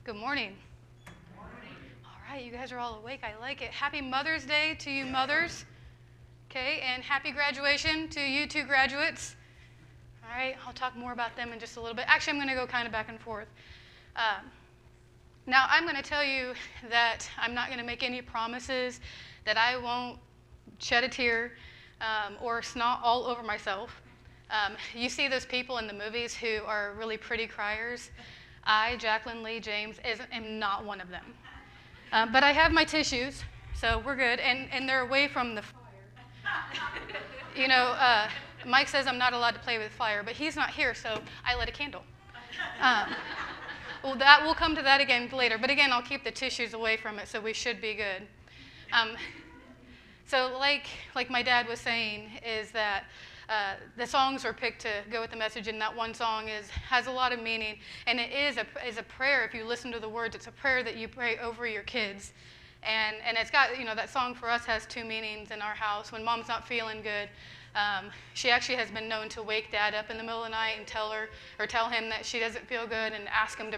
Good morning. All right, you guys are all awake. I like it. Happy Mother's Day to you mothers. Okay, and happy graduation to you two graduates. All right, I'll talk more about them in just a little bit. Actually, I'm going to go kind of back and forth. Now, I'm going to tell you that I'm not going to make any promises, that I won't shed a tear or snot all over myself. You see those people in the movies who are really pretty criers. I, Jacqueline Lee James, am not one of them. But I have my tissues, so we're good, and they're away from the fire. You know, Mike says I'm not allowed to play with fire, but he's not here, so I lit a candle. Well, we'll come to that again later, but again, I'll keep the tissues away from it, so we should be good. So like my dad was saying, is that the songs were picked to go with the message, and that one song has a lot of meaning, and it is a prayer. If you listen to the words, it's a prayer that you pray over your kids, and it's got, you know, that song for us has two meanings in our house. When Mom's not feeling good, she actually has been known to wake Dad up in the middle of the night and tell him that she doesn't feel good, and ask him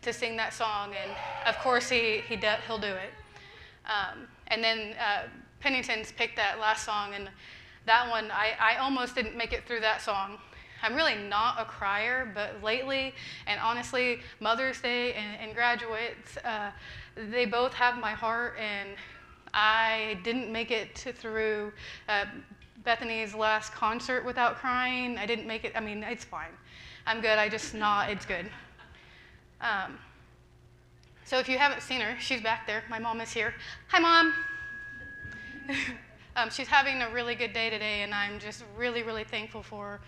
to sing that song, and of course he'll do it. And then Pennington's picked that last song, and that one, I almost didn't make it through that song. I'm really not a crier, but lately, and honestly, Mother's Day and graduates, they both have my heart, and I didn't make it through Bethany's last concert without crying. I didn't make it. I mean, it's fine. I'm good. It's good. So if you haven't seen her, she's back there. My mom is here. Hi, Mom. She's having a really good day today, and I'm just really, really thankful for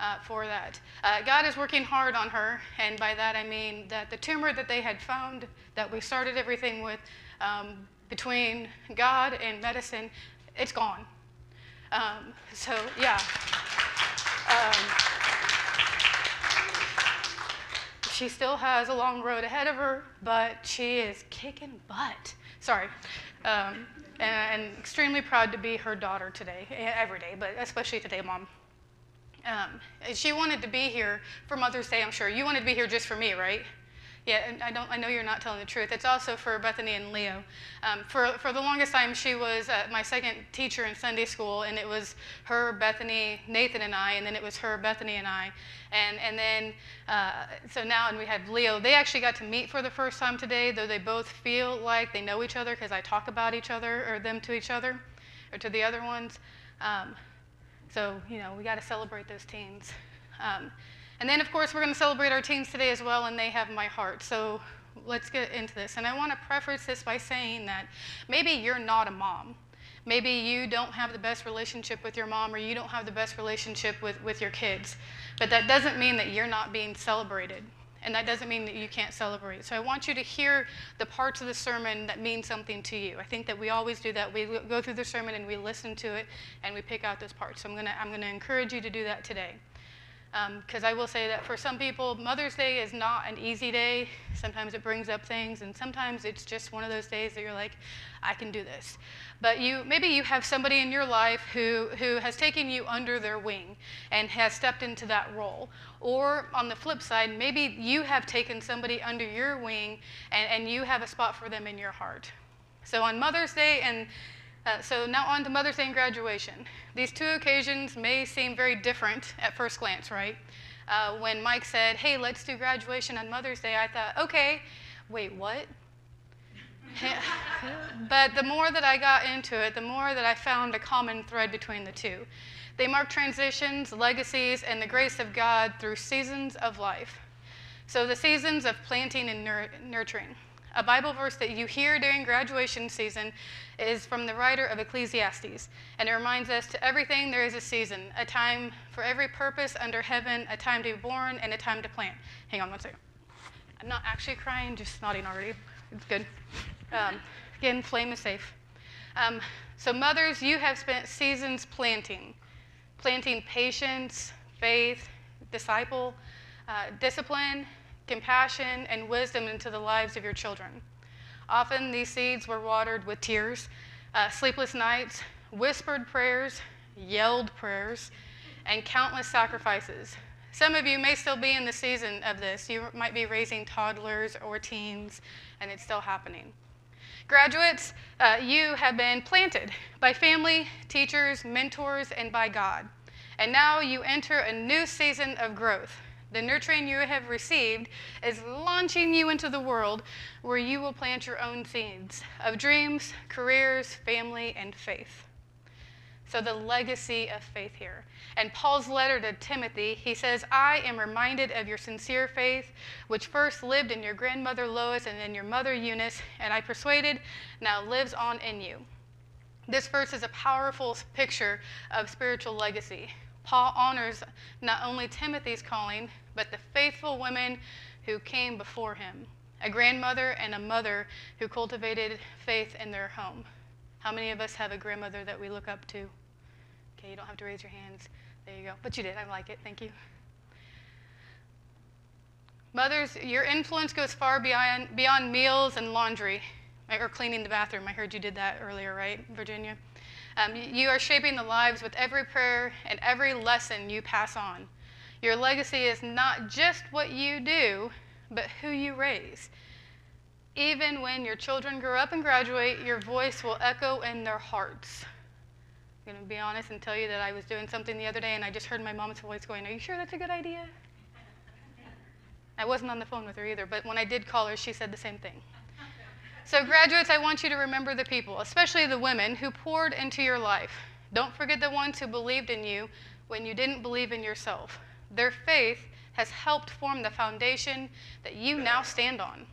that. God is working hard on her, and by that I mean that the tumor that they had found, that we started everything with, between God and medicine, it's gone. So, yeah. She still has a long road ahead of her, but she is kicking butt. Sorry. And extremely proud to be her daughter today, every day, but especially today, Mom. She wanted to be here for Mother's Day, I'm sure. You wanted to be here just for me, right? Yeah, and I know you're not telling the truth. It's also for Bethany and Leo. For the longest time, she was my second teacher in Sunday school, and it was her, Bethany, Nathan, and I, and then it was her, Bethany, and I. And then, so now, and we have Leo. They actually got to meet for the first time today, though they both feel like they know each other because I talk about each other, or them to each other, or to the other ones. So, you know, we got to celebrate those teens. And then, of course, we're going to celebrate our teens today as well, and they have my heart. So let's get into this. And I want to preface this by saying that maybe you're not a mom. Maybe you don't have the best relationship with your mom, or you don't have the best relationship with your kids. But that doesn't mean that you're not being celebrated. And that doesn't mean that you can't celebrate. So I want you to hear the parts of the sermon that mean something to you. I think that we always do that. We go through the sermon and we listen to it, and we pick out those parts. So I'm gonna encourage you to do that today. Because I will say that for some people, Mother's Day is not an easy day. Sometimes it brings up things, and sometimes it's just one of those days that you're like, I can do this. But maybe you have somebody in your life who has taken you under their wing and has stepped into that role. Or on the flip side, maybe you have taken somebody under your wing and you have a spot for them in your heart. So on Mother's Day so now on to Mother's Day and graduation. These two occasions may seem very different at first glance, right? When Mike said, hey, let's do graduation on Mother's Day, I thought, okay, wait, what? But the more that I got into it, the more that I found a common thread between the two. They mark transitions, legacies, and the grace of God through seasons of life. So the seasons of planting and nurturing. A Bible verse that you hear during graduation season is from the writer of Ecclesiastes, and it reminds us, to everything there is a season, a time for every purpose under heaven, a time to be born, and a time to plant. Hang on one second. I'm not actually crying, just nodding already. It's good. Again, flame is safe. So mothers, you have spent seasons planting patience, faith, discipline, compassion, and wisdom into the lives of your children. Often these seeds were watered with tears, sleepless nights, whispered prayers, yelled prayers, and countless sacrifices. Some of you may still be in the season of this. You might be raising toddlers or teens, and it's still happening. Graduates, you have been planted by family, teachers, mentors, and by God. And now you enter a new season of growth. The nurturing you have received is launching you into the world where you will plant your own seeds of dreams, careers, family, and faith. So the legacy of faith here. And Paul's letter to Timothy, he says, I am reminded of your sincere faith, which first lived in your grandmother Lois and in your mother Eunice, and I persuaded now lives on in you. This verse is a powerful picture of spiritual legacy. Paul honors not only Timothy's calling, but the faithful women who came before him, a grandmother and a mother who cultivated faith in their home. How many of us have a grandmother that we look up to? Okay, you don't have to raise your hands. There you go. But you did. I like it. Thank you. Mothers, your influence goes far beyond meals and laundry, or cleaning the bathroom. I heard you did that earlier, right, Virginia? You are shaping the lives with every prayer and every lesson you pass on. Your legacy is not just what you do, but who you raise. Even when your children grow up and graduate, your voice will echo in their hearts. I'm going to be honest and tell you that I was doing something the other day and I just heard my mom's voice going, are you sure that's a good idea? I wasn't on the phone with her either, but when I did call her, she said the same thing. So graduates, I want you to remember the people, especially the women who poured into your life. Don't forget the ones who believed in you when you didn't believe in yourself. Their faith has helped form the foundation that you now stand on.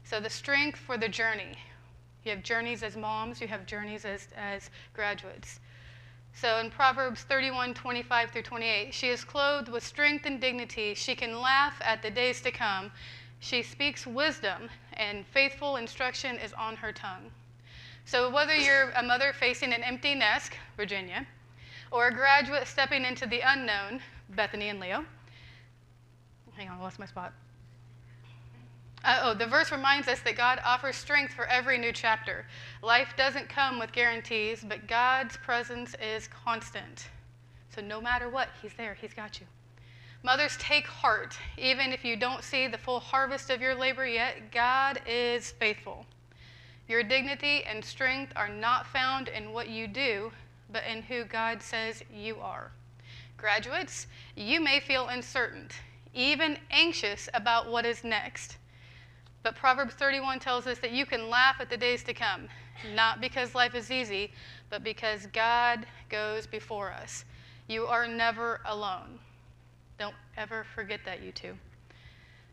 So the strength for the journey. You have journeys as moms, you have journeys as graduates. So in Proverbs 31:25 through 28, she is clothed with strength and dignity. She can laugh at the days to come. She speaks wisdom, and faithful instruction is on her tongue. So whether you're a mother facing an empty nest, Virginia, or a graduate stepping into the unknown, Bethany and Leo. Hang on, I lost my spot. The verse reminds us that God offers strength for every new chapter. Life doesn't come with guarantees, but God's presence is constant. So no matter what, He's there. He's got you. Mothers, take heart. Even if you don't see the full harvest of your labor yet, God is faithful. Your dignity and strength are not found in what you do, but in who God says you are. Graduates, you may feel uncertain, even anxious about what is next. But Proverbs 31 tells us that you can laugh at the days to come, not because life is easy, but because God goes before us. You are never alone. Don't ever forget that, you two.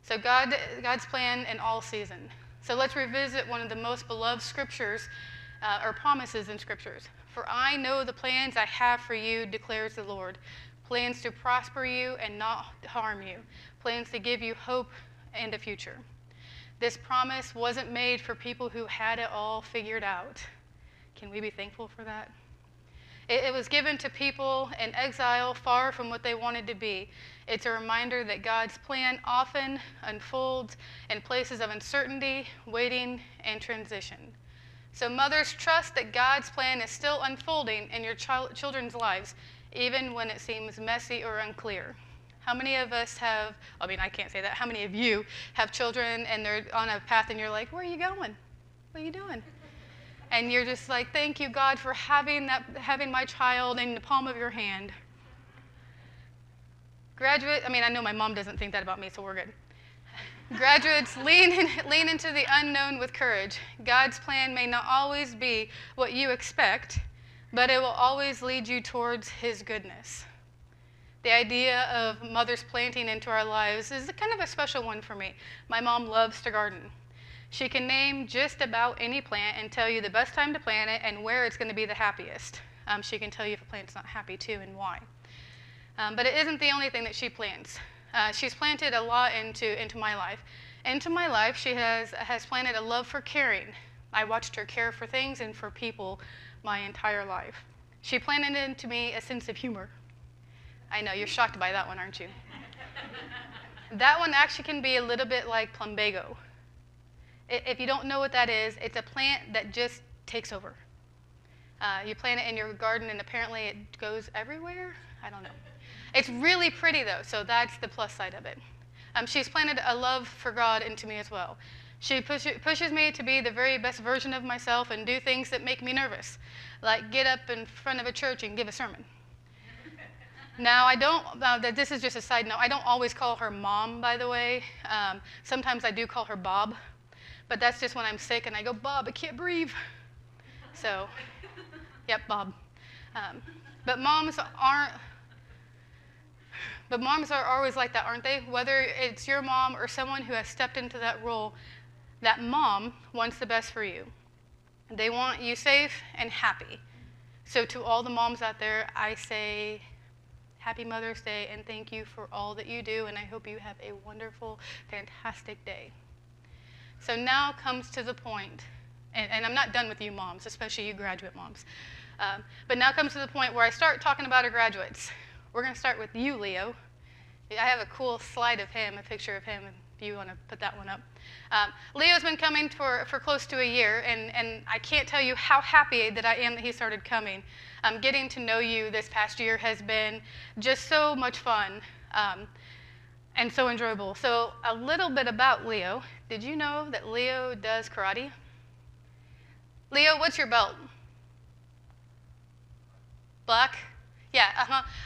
So God's plan in all season. So let's revisit one of the most beloved scriptures, or promises in scriptures. For I know the plans I have for you, declares the Lord. Plans to prosper you and not harm you. Plans to give you hope and a future. This promise wasn't made for people who had it all figured out. Can we be thankful for that? It was given to people in exile far from what they wanted to be. It's a reminder that God's plan often unfolds in places of uncertainty, waiting, and transition. So mothers, trust that God's plan is still unfolding in your children's lives, even when it seems messy or unclear. How many of us have, I can't say that, how many of you have children and they're on a path and you're like, where are you going? What are you doing? And you're just like, thank you, God, for having my child in the palm of your hand. Graduate, I know my mom doesn't think that about me, so we're good. Graduates, lean into the unknown with courage. God's plan may not always be what you expect, but it will always lead you towards His goodness. The idea of mothers planting into our lives is kind of a special one for me. My mom loves to garden. She can name just about any plant and tell you the best time to plant it and where it's going to be the happiest. She can tell you if a plant's not happy too and why. But it isn't the only thing that she plants. She's planted a lot into my life. Into my life, she has planted a love for caring. I watched her care for things and for people my entire life. She planted into me a sense of humor. I know, you're shocked by that one, aren't you? That one actually can be a little bit like plumbago. If you don't know what that is, it's a plant that just takes over. You plant it in your garden and apparently it goes everywhere? I don't know. It's really pretty, though, so that's the plus side of it. She's planted a love for God into me as well. She pushes me to be the very best version of myself and do things that make me nervous, like get up in front of a church and give a sermon. Now, this is just a side note, I don't always call her Mom, by the way. Sometimes I do call her Bob, but that's just when I'm sick and I go, Bob, I can't breathe. So, yep, Bob. But moms are always like that, aren't they? Whether it's your mom or someone who has stepped into that role, that mom wants the best for you. They want you safe and happy. So to all the moms out there, I say Happy Mother's Day and thank you for all that you do, and I hope you have a wonderful, fantastic day. So now comes to the point, and I'm not done with you moms, especially you graduate moms, but now comes to the point where I start talking about our graduates. We're going to start with you, Leo. I have a cool slide of him, a picture of him, if you want to put that one up. Leo's been coming for close to a year, and I can't tell you how happy that I am that he started coming. Getting to know you this past year has been just so much fun and so enjoyable. So a little bit about Leo. Did you know that Leo does karate? Leo, what's your belt? Black? Yeah,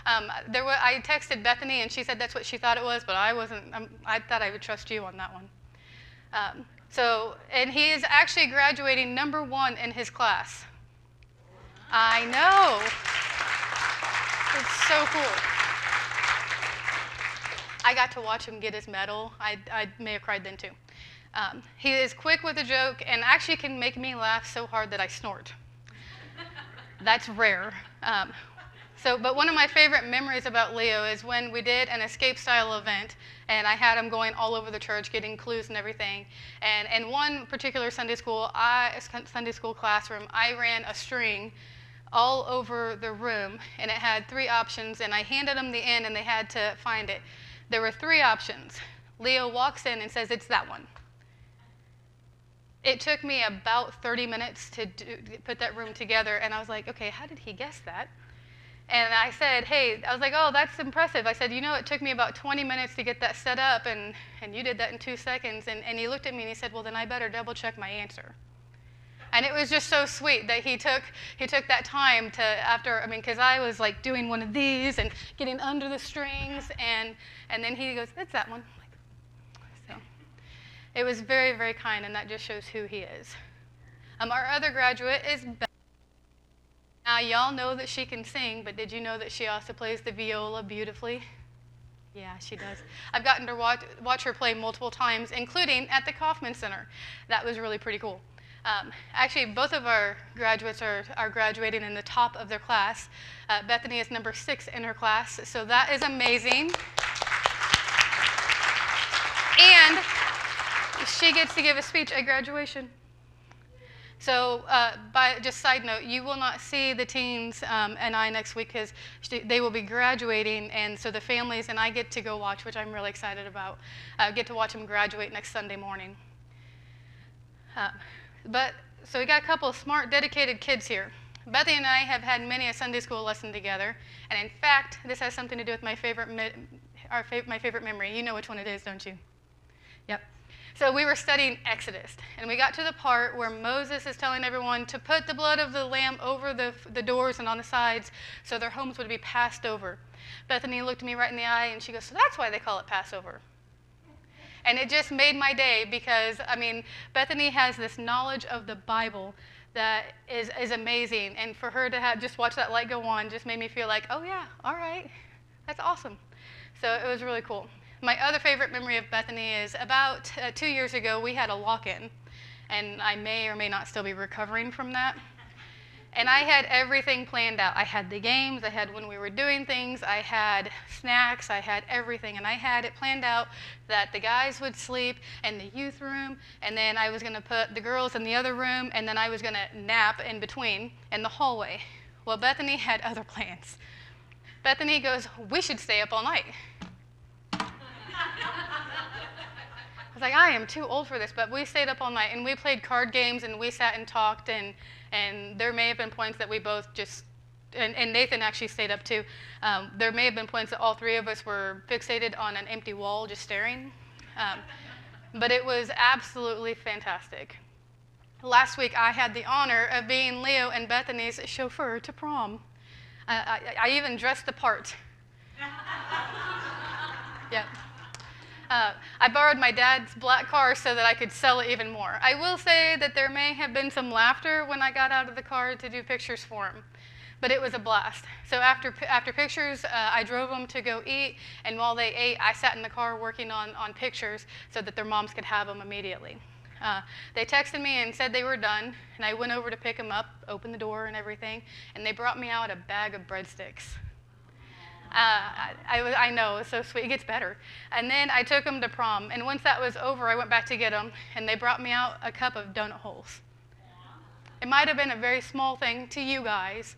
I texted Bethany, and she said that's what she thought it was, but I wasn't. I thought I would trust you on that one. And he is actually graduating #1 in his class. I know. It's so cool. I got to watch him get his medal. I may have cried then, too. He is quick with a joke and actually can make me laugh so hard that I snort. That's rare. But one of my favorite memories about Leo is when we did an escape-style event, and I had him going all over the church, getting clues and everything. And in one particular Sunday school classroom, I ran a string all over the room, and it had 3 options, and I handed them the end, and they had to find it. There were 3 options. Leo walks in and says, "It's that one." It took me about 30 minutes to put that room together, and I was like, okay, how did he guess that? And I said, hey, I was like, oh, that's impressive. I said, you know, it took me about 20 minutes to get that set up, and you did that in 2 seconds. And he looked at me and he said, well, then I better double check my answer. And it was just so sweet that he took that time to, because I was like doing one of these and getting under the strings, and then he goes, it's that one. So it was very, very kind, and that just shows who he is. Our other graduate is Beth. Now, y'all know that she can sing, but did you know that she also plays the viola beautifully? Yeah, she does. I've gotten to watch her play multiple times, including at the Kaufman Center. That was really pretty cool. Actually, both of our graduates are graduating in the top of their class. Bethany is #6 in her class, so that is amazing. And she gets to give a speech at graduation. So, just side note, you will not see the teens and I next week because they will be graduating, and so the families and I get to go watch, which I'm really excited about. Get to watch them graduate next Sunday morning. So we got a couple of smart, dedicated kids here. Bethany and I have had many a Sunday school lesson together, and in fact, this has something to do with my favorite memory. You know which one it is, don't you? Yep. So we were studying Exodus, and we got to the part where Moses is telling everyone to put the blood of the lamb over the doors and on the sides so their homes would be passed over. Bethany looked me right in the eye, and she goes, so that's why they call it Passover. And it just made my day because, Bethany has this knowledge of the Bible that is amazing, and for her to just watch that light go on just made me feel like, oh yeah, all right, that's awesome. So it was really cool. My other favorite memory of Bethany is about 2 years ago, we had a lock-in, and I may or may not still be recovering from that. And I had everything planned out. I had the games, I had when we were doing things, I had snacks, I had everything, and I had it planned out that the guys would sleep in the youth room, and then I was going to put the girls in the other room, and then I was going to nap in between in the hallway. Well, Bethany had other plans. Bethany goes, we should stay up all night. I was like, I am too old for this, but we stayed up all night, and we played card games, and we sat and talked, and there may have been points that we both just and Nathan actually stayed up too. There may have been points that all three of us were fixated on an empty wall just staring. But it was absolutely fantastic. Last week, I had the honor of being Leo and Bethany's chauffeur to prom. I even dressed the part. Yep. I borrowed my dad's black car so that I could sell it even more. I will say that there may have been some laughter when I got out of the car to do pictures for him, but it was a blast. So after pictures, I drove them to go eat, and while they ate, I sat in the car working on pictures so that their moms could have them immediately. They texted me and said they were done, and I went over to pick them up, opened the door and everything, and they brought me out a bag of breadsticks. I know, it's so sweet. It gets better. And then I took them to prom, and once that was over, I went back to get them, and they brought me out a cup of donut holes. It might have been a very small thing to you guys,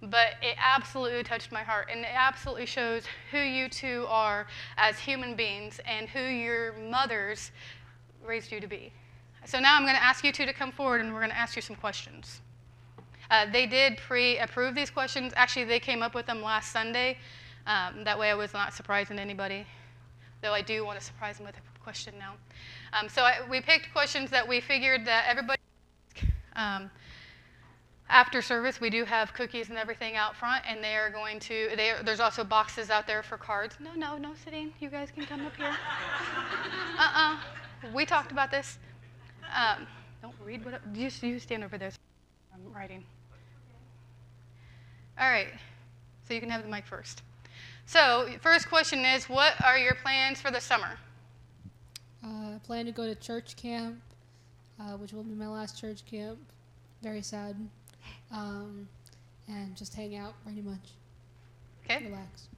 but it absolutely touched my heart, and it absolutely shows who you two are as human beings and who your mothers raised you to be. So now I'm going to ask you two to come forward, and we're going to ask you some questions. They did pre-approve these questions. Actually, they came up with them last Sunday. That way I was not surprising anybody, though I do want to surprise them with a question now. We picked questions that we figured that everybody after service, we do have cookies and everything out front, and they are going to, there's also boxes out there for cards. No sitting. You guys can come up here. We talked about this. Don't read what, you stand over there. I'm writing. All right, so you can have the mic first. So, first question is, what are your plans for the summer? I plan to go to church camp, which will be my last church camp. Very sad. And just hang out pretty much. Okay. Relax.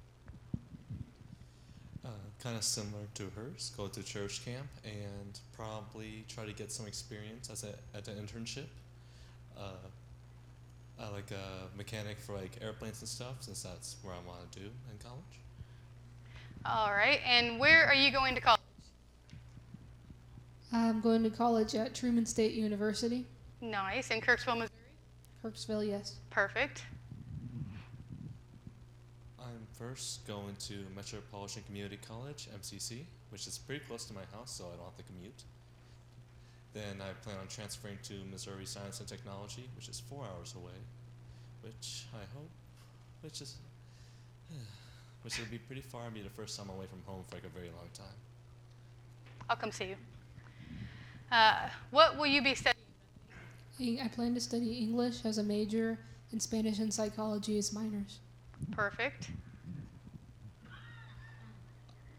Kind of similar to hers, go to church camp and probably try to get some experience at an internship. I like a mechanic for like airplanes and stuff, since that's where I want to do in college. All right, and where are you going to college? I'm going to college at Truman State University. Nice, in Kirksville, Missouri? Kirksville, yes. Perfect. I'm first going to Metropolitan Community College, MCC, which is pretty close to my house, so I don't have to commute. Then I plan on transferring to Missouri Science and Technology, which is 4 hours away, which I hope, which will be pretty far and be the first time away from home for like a very long time. I'll come see you. What will you be studying? I plan to study English as a major and Spanish and psychology as minors. Perfect.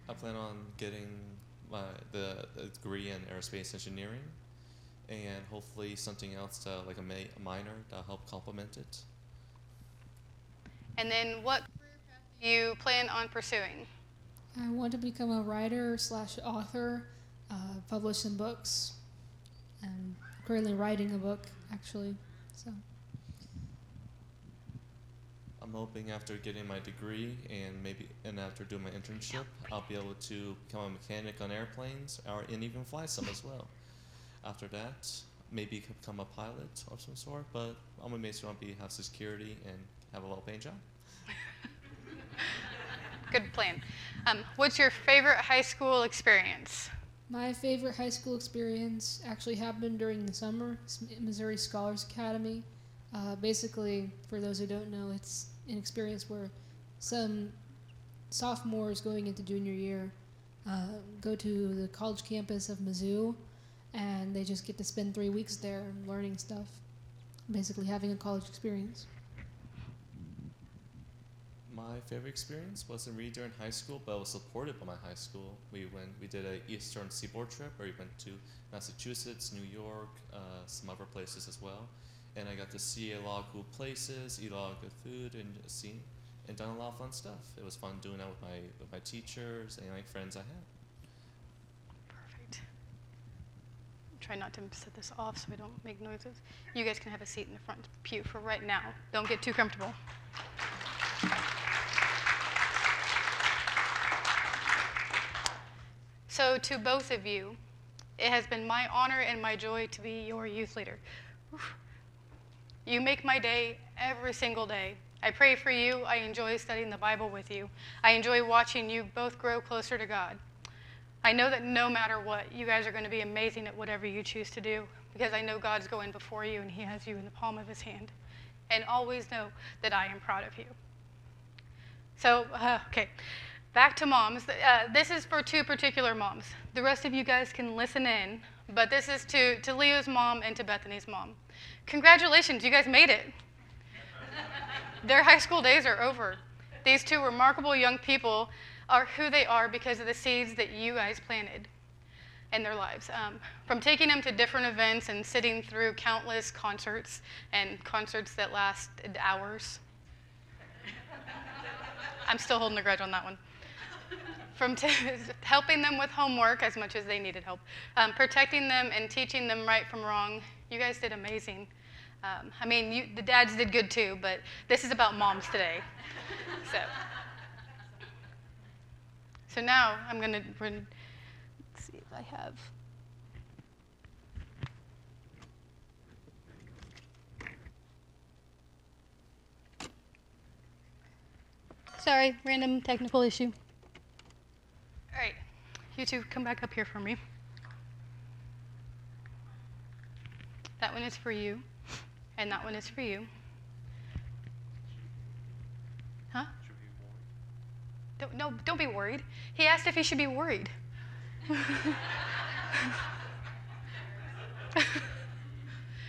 I plan on getting the degree in aerospace engineering, and hopefully something else to like a minor to help complement it. And then what career path do you plan on pursuing? I want to become a writer/author, publish some books. I'm currently writing a book, actually. So. I'm hoping after getting my degree and after doing my internship, I'll be able to become a mechanic on airplanes and even fly some as well. After that, maybe become a pilot of some sort, but I'm gonna make sure I'll have security and have a well-paying job. Good plan. What's your favorite high school experience? My favorite high school experience actually happened during the summer, Missouri Scholars Academy. Basically, for those who don't know, it's an experience where some sophomores going into junior year go to the college campus of Mizzou, and they just get to spend 3 weeks there learning stuff, basically having a college experience. My favorite experience wasn't really during high school, but I was supported by my high school. We did an Eastern Seaboard trip where we went to Massachusetts, New York, some other places as well. And I got to see a lot of cool places, eat a lot of good food, and done a lot of fun stuff. It was fun doing that with my teachers and my friends I had. Perfect. Try not to set this off so we don't make noises. You guys can have a seat in the front pew for right now. Don't get too comfortable. So to both of you, it has been my honor and my joy to be your youth leader. Oof. You make my day every single day, I pray for you. I enjoy studying the Bible with you. I enjoy watching you both grow closer to God. I know that no matter what, you guys are going to be amazing at whatever you choose to do, because I know God's going before you and he has you in the palm of his hand. And always know that I am proud of you. So, okay, back to moms. This is for two particular moms. The rest of you guys can listen in, but this is to Leo's mom and to Bethany's mom. Congratulations, you guys made it. Their high school days are over. These two remarkable young people are who they are because of the seeds that you guys planted in their lives. From taking them to different events and sitting through countless concerts and concerts that lasted hours. I'm still holding a grudge on that one. From helping them with homework as much as they needed help, protecting them and teaching them right from wrong. You guys did amazing. I mean, the dads did good too, but this is about moms today. So now I'm going to see if I have. Sorry, random technical issue. All right, you two come back up here for me. That one is for you, and that one is for you. Huh? Don't be worried. He asked if he should be worried.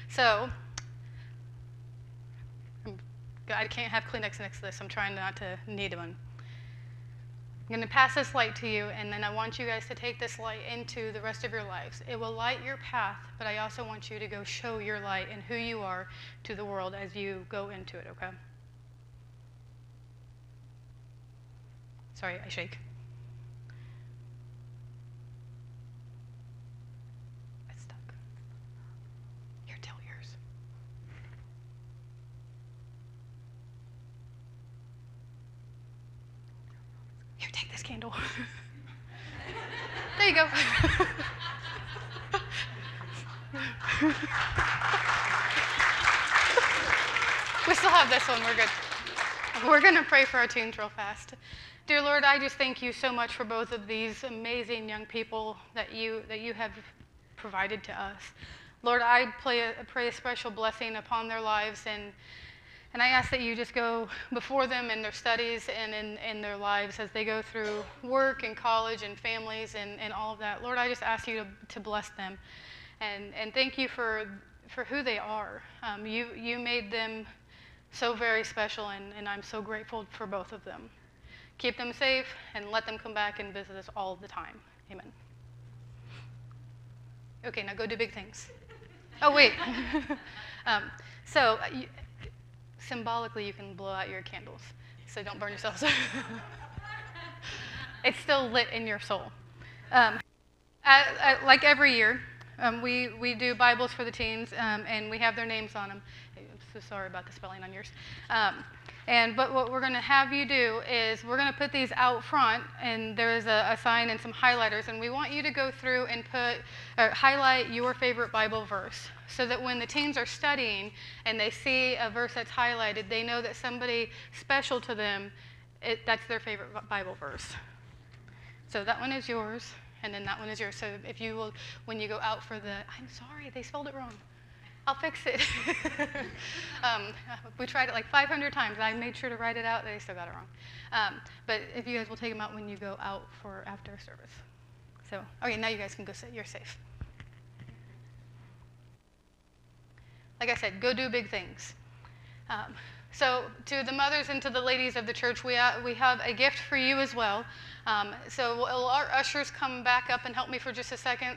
So, I can't have Kleenex next to this. I'm trying not to need one. I'm going to pass this light to you, and then I want you guys to take this light into the rest of your lives. It will light your path, but I also want you to go show your light and who you are to the world as you go into it, okay? Sorry, I shake. It's stuck. Here, tell yours. Here, take this candle. There you go. We still have this one. We're good. We're going to pray for our teens real fast. Dear Lord, I just thank you so much for both of these amazing young people that you have provided to us. Lord, I pray a special blessing upon their lives, and I ask that you just go before them in their studies and in their lives as they go through work and college and families and all of that. Lord, I just ask you to bless them and thank you for who they are. You made them so very special, and I'm so grateful for both of them. Keep them safe and let them come back and visit us all the time. Amen. Okay, now go do big things. Oh, wait. Symbolically, you can blow out your candles, so don't burn yourselves. It's still lit in your soul. Like every year, we do Bibles for the teens, and we have their names on them. I'm so sorry about the spelling on yours. But what we're going to have you do is we're going to put these out front, and there's a sign and some highlighters, and we want you to go through and highlight your favorite Bible verse, so that when the teens are studying and they see a verse that's highlighted, they know that somebody special to them, that's their favorite Bible verse. So that one is yours, and then that one is yours. So if you will, when you go out for I'm sorry, they spelled it wrong. I'll fix it. We tried it like 500 times. I made sure to write it out. They still got it wrong. But if you guys will take them out when you go out for after service. So, okay, now you guys can go sit. You're safe. Like I said, go do big things. So to the mothers and to the ladies of the church, we have a gift for you as well. So will our ushers come back up and help me for just a second?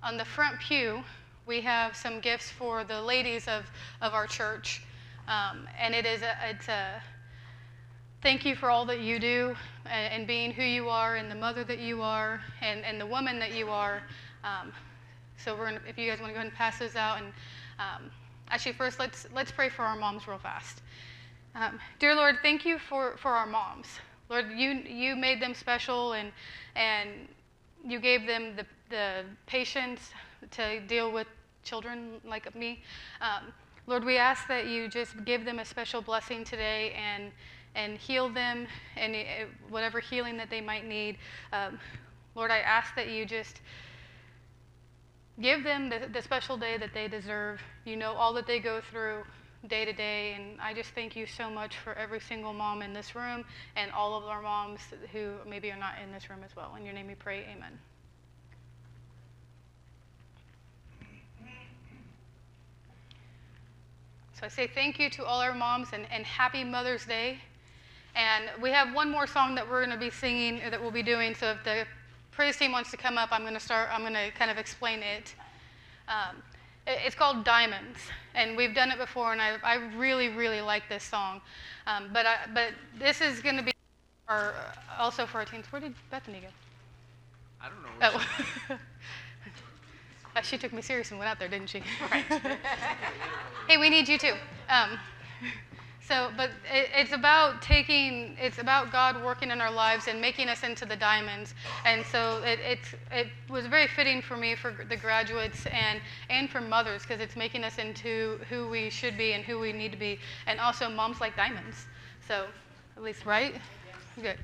On the front pew, we have some gifts for the ladies of our church. And it's a thank you for all that you do and being who you are and the mother that you are and the woman that you are. So if you guys want to go ahead and pass those out. And actually, first, let's pray for our moms real fast. Dear Lord, thank you for our moms. Lord, you made them special and you gave them the patience to deal with children like me. Lord, we ask that you just give them a special blessing today and heal them and whatever healing that they might need. Lord, I ask that you just give them the special day that they deserve. You know all that they go through day to day, and I just thank you so much for every single mom in this room and all of our moms who maybe are not in this room as well. In your name we pray, amen. So I say thank you to all our moms and happy Mother's Day. And we have one more song that we're going to be singing, or that we'll be doing, so if the praise team wants to come up, I'm going to kind of explain it. It's called Diamonds, and we've done it before, and I really, really like this song. But this is going to be also for our teens. Where did Bethany go? I don't know. She took me serious and went out there, didn't she? Right. Hey, we need you too. But it's about God working in our lives and making us into the diamonds. And so it was very fitting for me, for the graduates and for mothers, because it's making us into who we should be and who we need to be, and also moms like diamonds. So, at least, right? Good.